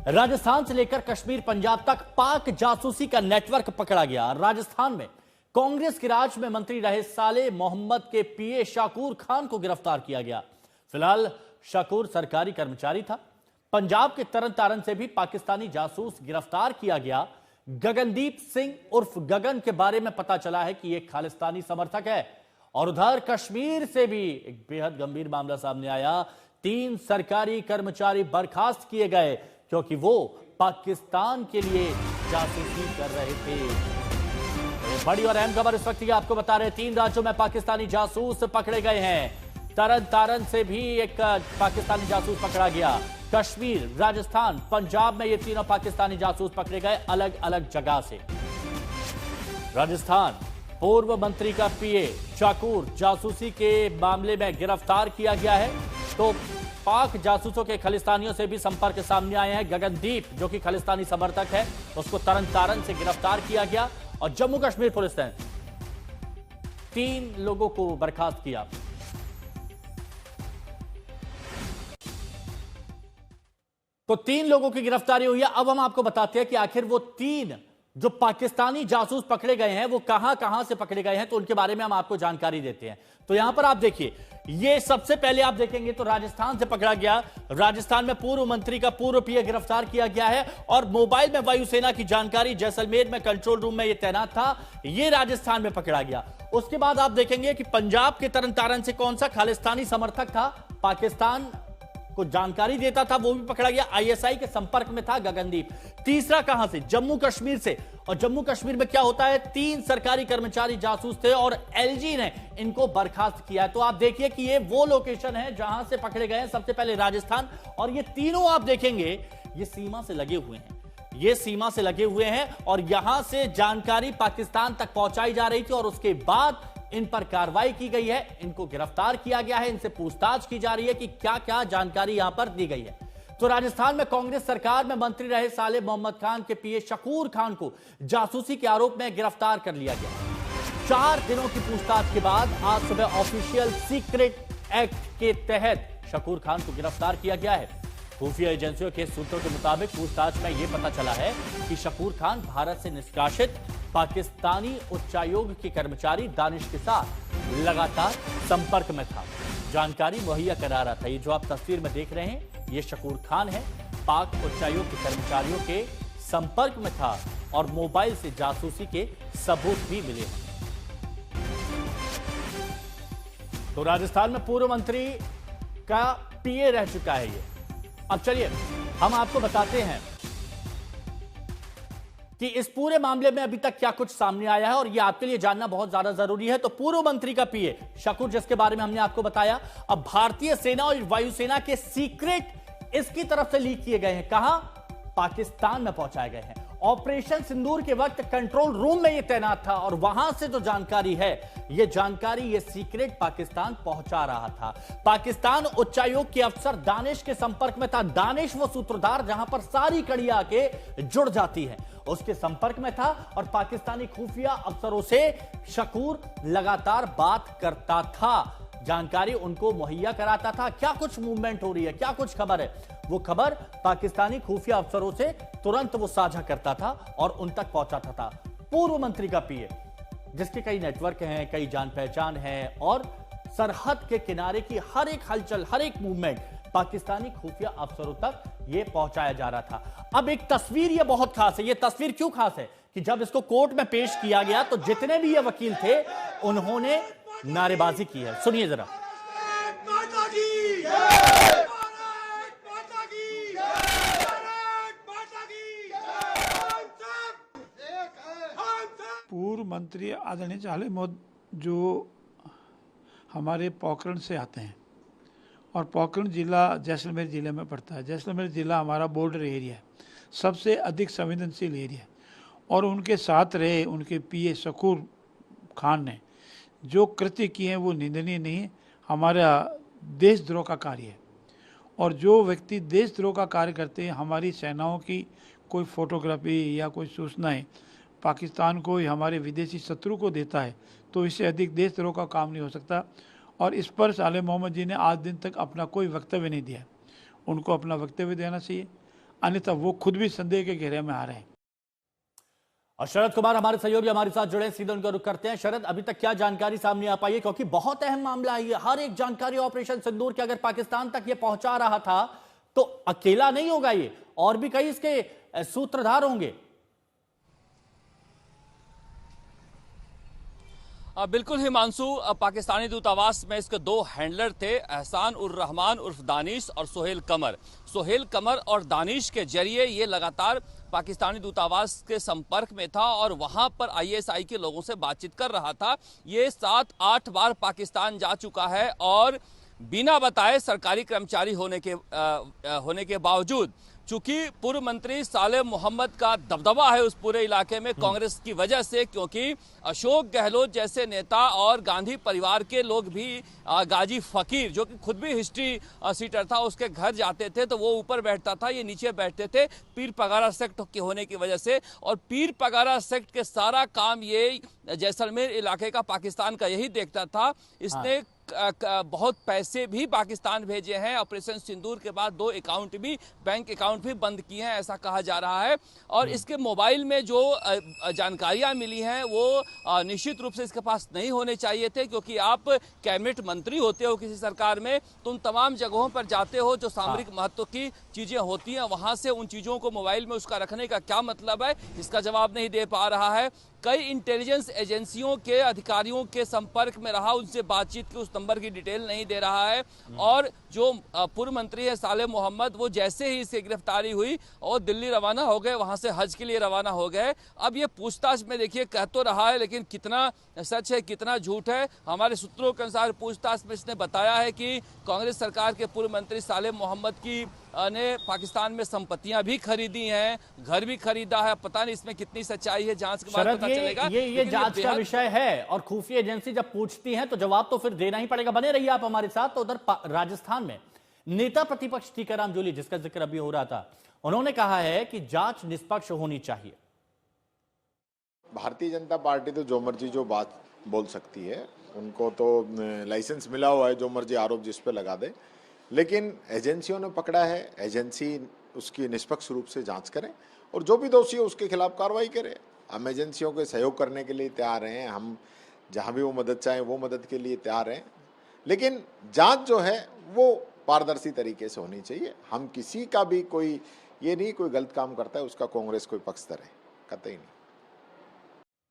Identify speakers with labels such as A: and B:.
A: राजस्थान से लेकर कश्मीर पंजाब तक पाक जासूसी का नेटवर्क पकड़ा गया। राजस्थान में कांग्रेस के राज में मंत्री रहे साले मोहम्मद के पीए शाकूर खान को गिरफ्तार किया गया। फिलहाल शाकूर सरकारी कर्मचारी था। पंजाब के तरन तारण से भी पाकिस्तानी जासूस गिरफ्तार किया गया। गगनदीप सिंह उर्फ गगन के बारे में पता चला है कि एक खालिस्तानी समर्थक है। और उधर कश्मीर से भी एक बेहद गंभीर मामला सामने आया। 3 सरकारी कर्मचारी बर्खास्त किए गए क्योंकि वो पाकिस्तान के लिए जासूसी कर रहे थे। बड़ी और अहम खबर इस वक्त की आपको बता रहे हैं। 3 राज्यों में पाकिस्तानी जासूस पकड़े गए हैं। तरन तारण से भी एक पाकिस्तानी जासूस पकड़ा गया। कश्मीर, राजस्थान, पंजाब में ये तीनों पाकिस्तानी जासूस पकड़े गए अलग अलग जगह से। राजस्थान, पूर्व मंत्री का पीए शाकूर जासूसी के मामले में गिरफ्तार किया गया है। तो पाक जासूसों के खालिस्तानियों से भी संपर्क सामने आए हैं। गगनदीप जो कि खालिस्तानी समर्थक है, उसको तरन तारण से गिरफ्तार किया गया। और जम्मू कश्मीर पुलिस ने 3 लोगों को बर्खास्त किया। तो 3 लोगों की गिरफ्तारी हुई है। अब हम आपको बताते हैं कि आखिर वो 3 जो पाकिस्तानी जासूस पकड़े गए हैं वो कहां कहां से पकड़े गए हैं, तो उनके बारे में हम आपको जानकारी देते हैं। तो यहां पर आप देखिए, ये सबसे पहले आप देखेंगे तो राजस्थान से पकड़ा गया। राजस्थान में पूर्व मंत्री का पूर्व पीए गिरफ्तार किया गया है। और मोबाइल में वायुसेना की जानकारी जैसलमेर में कंट्रोल रूम में ये तैनात था, ये राजस्थान में पकड़ा गया। उसके बाद आप देखेंगे कि पंजाब के तरन तारण से कौन सा खालिस्तानी समर्थक था, पाकिस्तान को जानकारी देता था, वो भी पकड़ा गया। आईएसआई के संपर्क में था गगनदीप। तीसरा कहां से? जम्मू कश्मीर से। और जम्मू कश्मीर में क्या होता है, 3 सरकारी कर्मचारी जासूस थे और एलजी ने इनको बर्खास्त किया। तो आप देखिए कि ये वो लोकेशन है जहां से पकड़े गए हैं। सबसे पहले राजस्थान, और ये तीनों आप देखेंगे ये सीमा से लगे हुए हैं। ये सीमा से लगे हुए हैं और यहां से जानकारी पाकिस्तान तक पहुंचाई जा रही थी और उसके बाद इन पर कार्रवाई की गई है। इनको गिरफ्तार किया गया है। इनसे पूछताछ की जा रही है कि क्या क्या जानकारी यहां पर दी गई है। तो राजस्थान में कांग्रेस सरकार में मंत्री रहे साले मोहम्मद खान के पीए शाकूर खान को जासूसी के आरोप में गिरफ्तार कर लिया गया। 4 दिनों की पूछताछ के बाद आज सुबह ऑफिशियल सीक्रेट एक्ट के तहत शाकूर खान को गिरफ्तार किया गया है। खुफिया एजेंसियों के सूत्रों के मुताबिक पूछताछ में यह पता चला है कि शाकूर खान भारत से निष्कासित पाकिस्तानी उच्चायोग के कर्मचारी दानिश के साथ लगातार संपर्क में था, जानकारी मुहैया करा रहा था। ये जो आप तस्वीर में देख रहे हैं ये शाकूर खान है, पाक उच्चायोग के कर्मचारियों के संपर्क में था और मोबाइल से जासूसी के सबूत भी मिले हैं। तो राजस्थान में पूर्व मंत्री का पीए रह चुका है ये। अब चलिए हम आपको बताते हैं कि इस पूरे मामले में अभी तक क्या कुछ सामने आया है और यह आपके लिए जानना बहुत ज्यादा जरूरी है। तो पूर्व मंत्री का पीए शाकूर, जिसके बारे में हमने आपको बताया, अब भारतीय सेना और वायुसेना के सीक्रेट इसकी तरफ से लीक किए गए हैं। कहां? पाकिस्तान में पहुंचाए गए हैं। ऑपरेशन सिंदूर के वक्त कंट्रोल रूम में यह तैनात था और वहां से जो जानकारी है, यह जानकारी ये सीक्रेट पाकिस्तान पहुंचा रहा था। पाकिस्तान उच्चायोग के अफसर दानिश के संपर्क में था। दानिश वो सूत्रधार जहां पर सारी कड़ियां आके जुड़ जाती है, उसके संपर्क में था और पाकिस्तानी खुफिया अफसरों से शाकूर लगातार बात करता था, जानकारी उनको मुहैया कराता था। क्या कुछ मूवमेंट हो रही है, क्या कुछ खबर है, वो खबर पाकिस्तानी खुफिया अफसरों से तुरंत वो साझा करता था और उन तक पहुंचाता था। पूर्व मंत्री का पीए, जिसके कई नेटवर्क हैं, कई जान पहचान है और सरहद के किनारे की हर एक हलचल, हर एक मूवमेंट पाकिस्तानी खुफिया अफसरों तक ये पहुंचाया जा रहा था। अब एक तस्वीर ये बहुत खास है। ये तस्वीर क्यों खास है कि जब इसको कोर्ट में पेश किया गया तो जितने भी ये वकील थे उन्होंने नारेबाजी की है। सुनिए जरा।
B: पूर्व मंत्री आदरणीय साले मोहम्मद जो हमारे पोखरण से आते हैं और पोखरण जिला जैसलमेर जिले में पड़ता है। जैसलमेर जिला हमारा बॉर्डर एरिया है, सबसे अधिक संवेदनशील एरिया है। और उनके साथ रहे उनके पीए शाकूर खान ने जो कृत्य किए हैं वो निंदनीय नहीं है, हमारा देशद्रोह का कार्य है। और जो व्यक्ति देशद्रोह का कार्य करते हैं, हमारी सेनाओं की कोई फोटोग्राफी या कोई सूचनाएं पाकिस्तान को या हमारे विदेशी शत्रु को देता है, तो इससे अधिक देशद्रोह का काम नहीं हो सकता। और इस पर साले मोहम्मद जी ने आज दिन तक अपना कोई वक्तव्य नहीं दिया। उनको अपना वक्तव्य देना चाहिए। अन्यथा वो खुद भी संदेह के घेरे में आ रहे हैं।
A: और शरद कुमार हमारे सहयोगी हमारे साथ जुड़े, सीधे उनका रुख करते हैं। शरद, अभी तक क्या जानकारी सामने आ पाई है, क्योंकि बहुत अहम मामला है ये। हर एक जानकारी ऑपरेशन सिंदूर की अगर पाकिस्तान तक ये पहुंचा रहा था तो अकेला नहीं होगा ये, और भी कई इसके सूत्रधार होंगे।
C: बिल्कुल हिमांशु, पाकिस्तानी दूतावास में इसके दो हैंडलर थे, एहसान उर रहमान उर्फ दानिश और सोहेल कमर। सोहेल कमर और दानिश के जरिए ये लगातार पाकिस्तानी दूतावास के संपर्क में था और वहां पर आईएसआई के लोगों से बातचीत कर रहा था। ये 7-8 बार पाकिस्तान जा चुका है और बिना बताए सरकारी कर्मचारी होने के बावजूद, चूंकि पूर्व मंत्री सालेह मोहम्मद का दबदबा है उस पूरे इलाके में कांग्रेस की वजह से, क्योंकि अशोक गहलोत जैसे नेता और गांधी परिवार के लोग भी, गाजी फकीर जो कि खुद भी हिस्ट्री सीटर था, उसके घर जाते थे तो वो ऊपर बैठता था, ये नीचे बैठते थे, पीर पगारा सेक्ट के होने की वजह से। और पीर पगारा सेक्ट के सारा काम ये जैसलमेर इलाके का पाकिस्तान का यही देखता था। इसने बहुत पैसे भी पाकिस्तान भेजे हैं। ऑपरेशन सिंदूर के बाद 2 अकाउंट भी, बैंक अकाउंट भी बंद किए हैं, ऐसा कहा जा रहा है। और इसके मोबाइल में जो जानकारियां मिली हैं वो निश्चित रूप से इसके पास नहीं होने चाहिए थे, क्योंकि आप कैबिनेट मंत्री होते हो किसी सरकार में, तो उन तमाम जगहों पर जाते हो जो सामरिक महत्व की चीजें होती हैं, वहां से उन चीजों को मोबाइल में उसका रखने का क्या मतलब है, इसका जवाब नहीं दे पा रहा है। कई इंटेलिजेंस एजेंसियों के अधिकारियों के संपर्क में रहा, उनसे बातचीत की, उस नंबर की डिटेल नहीं दे रहा है। और जो पूर्व मंत्री है सालेह मोहम्मद, वो जैसे ही इसकी गिरफ्तारी हुई और दिल्ली रवाना हो गए, वहां से हज के लिए रवाना हो गए। अब ये पूछताछ में देखिए कह तो रहा है, लेकिन कितना सच है कितना झूठ है, हमारे सूत्रों के अनुसार पूछताछ में इसने बताया है कि कांग्रेस सरकार के पूर्व मंत्री सालेह मोहम्मद की ने पाकिस्तान में संपत्तियां भी खरीदी हैं, घर भी खरीदा है। पता नहीं इसमें कितनी सच्चाई है, जांच के बाद पता चलेगा।
A: ये जांच का विषय है, और खुफिया एजेंसी जब पूछती है तो जवाब तो फिर देना ही पड़ेगा। बने रहिए आप हमारे साथ। तो उधर राजस्थान में नेता प्रतिपक्ष टीकाराम जूली, जिसका जिक्र अभी हो रहा था, उन्होंने कहा है कि जांच निष्पक्ष होनी चाहिए।
D: भारतीय जनता पार्टी तो जो मर्जी जो बात बोल सकती है, उनको तो लाइसेंस मिला हुआ है, जो मर्जी आरोप जिस पे लगा दे। लेकिन एजेंसियों ने पकड़ा है, एजेंसी उसकी निष्पक्ष रूप से जांच करें और जो भी दोषी है उसके खिलाफ कार्रवाई करें। हम एजेंसियों के सहयोग करने के लिए तैयार हैं, हम जहां भी वो मदद चाहें वो मदद के लिए तैयार हैं। लेकिन जांच जो है वो पारदर्शी तरीके से होनी चाहिए। हम किसी का भी कोई ये नहीं, कोई गलत काम करता है उसका कांग्रेस कोई पक्षधर है, कतई नहीं।